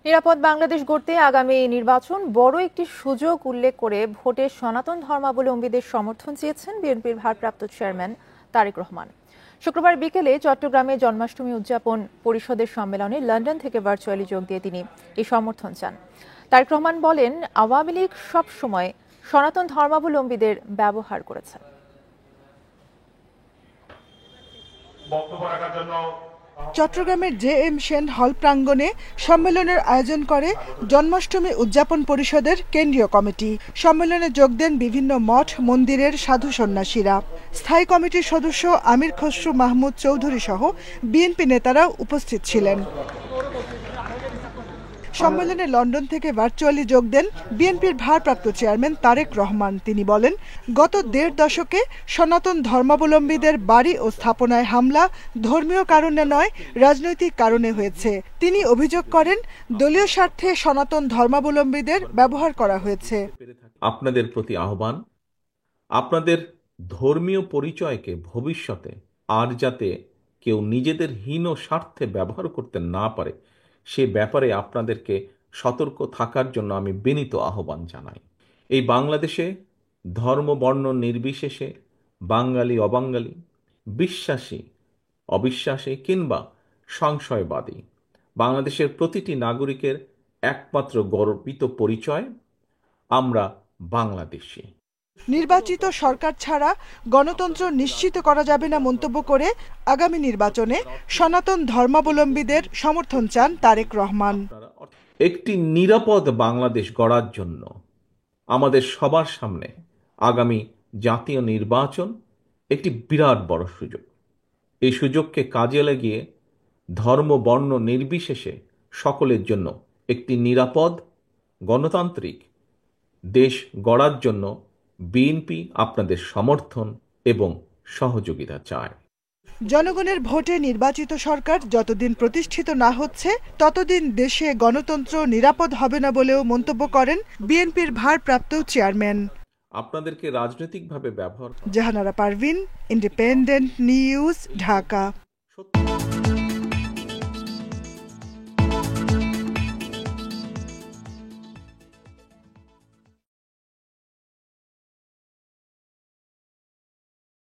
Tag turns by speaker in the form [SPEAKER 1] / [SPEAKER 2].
[SPEAKER 1] নিরাপদ বাংলাদেশ গড়তে আগামী নির্বাচন বড় একটি সুযোগ উল্লেখ করে ভোটে সনাতন ধর্মাবলম্বীদের সমর্থন চেয়েছেন বিএনপির ভারপ্রাপ্ত চেয়ারম্যান তারেক রহমান। শুক্রবার বিকেলে চট্টগ্রামে জন্মাষ্টমী উদযাপন পরিষদের সম্মেলনে লন্ডন থেকে ভার্চুয়ালি যোগ দিয়ে তিনি এই সমর্থন চান। তারেক রহমান বলেন, আওয়ামী লীগ সবসময় সনাতন ধর্মাবলম্বীদের ব্যবহার করেছে।
[SPEAKER 2] চট্টগ্রামের জে.এম. সেন হল প্রাঙ্গণে সম্মেলনের আয়োজন করে জন্মাষ্টমী উদযাপন পরিষদের কেন্দ্রীয় কমিটি। সম্মেলনে যোগ দেন বিভিন্ন মঠ মন্দিরের সাধু সন্ন্যাসীরা। স্থায়ী কমিটির সদস্য আমির খসরু মাহমুদ চৌধুরী সহ বিএনপি নেতারা উপস্থিত ছিলেন। সম্মেলনে লন্ডন থেকে ভার্চুয়ালি যোগ দেন বিএনপির ভারপ্রাপ্ত চেয়ারম্যান তারেক রহমান। তিনি বলেন, গত ১.৫ দশকে সনাতন ধর্মাবলম্বীদের বাড়ি ও স্থাপনায় হামলা ধর্মীয় কারণে নয়, রাজনৈতিক কারণে হয়েছে। তিনি অভিযোগ করেন, দলীয় স্বার্থে সনাতন ধর্মাবলম্বীদের ব্যবহার করা হয়েছে।
[SPEAKER 3] আপনাদের প্রতি আহ্বান, আপনাদের ধর্মীয় পরিচয়কে ভবিষ্যতে আর যাতে কেউ নিজেদের হীন স্বার্থে ব্যবহার করতে না পারে সে ব্যাপারে আপনাদেরকে সতর্ক থাকার জন্য আমি বিনীত আহ্বান জানাই। এই বাংলাদেশে ধর্ম বর্ণ নির্বিশেষে বাঙালি অবাঙালি, বিশ্বাসী অবিশ্বাসী কিংবা সংশয়বাদী, বাংলাদেশের প্রতিটি নাগরিকের একমাত্র গর্বিত পরিচয় আমরা বাংলাদেশী।
[SPEAKER 2] নির্বাচিত সরকার ছাড়া গণতন্ত্র নিশ্চিত করা যাবে না মন্তব্য করে আগামী নির্বাচনে সনাতন ধর্মাবলম্বীদের সমর্থন চান তারেক রহমান।
[SPEAKER 3] একটি নিরাপদ বাংলাদেশ গড়ার জন্য আমাদের সবার সামনে আগামী জাতীয় নির্বাচন একটি বিরাট বড় সুযোগ। এই সুযোগকে কাজে লাগিয়ে ধর্ম বর্ণ নির্বিশেষে সকলের জন্য একটি নিরাপদ গণতান্ত্রিক দেশ গড়ার জন্য বিএনপি আপনাদের সমর্থন এবং সহযোগিতা চায়।
[SPEAKER 2] জনগণের ভোটে নির্বাচিত সরকার যতদিন প্রতিষ্ঠিত না হচ্ছে ততদিন দেশে গণতন্ত্র নিরাপদ হবে না বলেও মন্তব্য করেন বিএনপির ভারপ্রাপ্ত চেয়ারম্যান।
[SPEAKER 3] আপনাদেরকে রাজনৈতিকভাবে ব্যবহার
[SPEAKER 2] জাহানারা পারভিন, ইন্ডিপেন্ডেন্ট নিউজ, ঢাকা।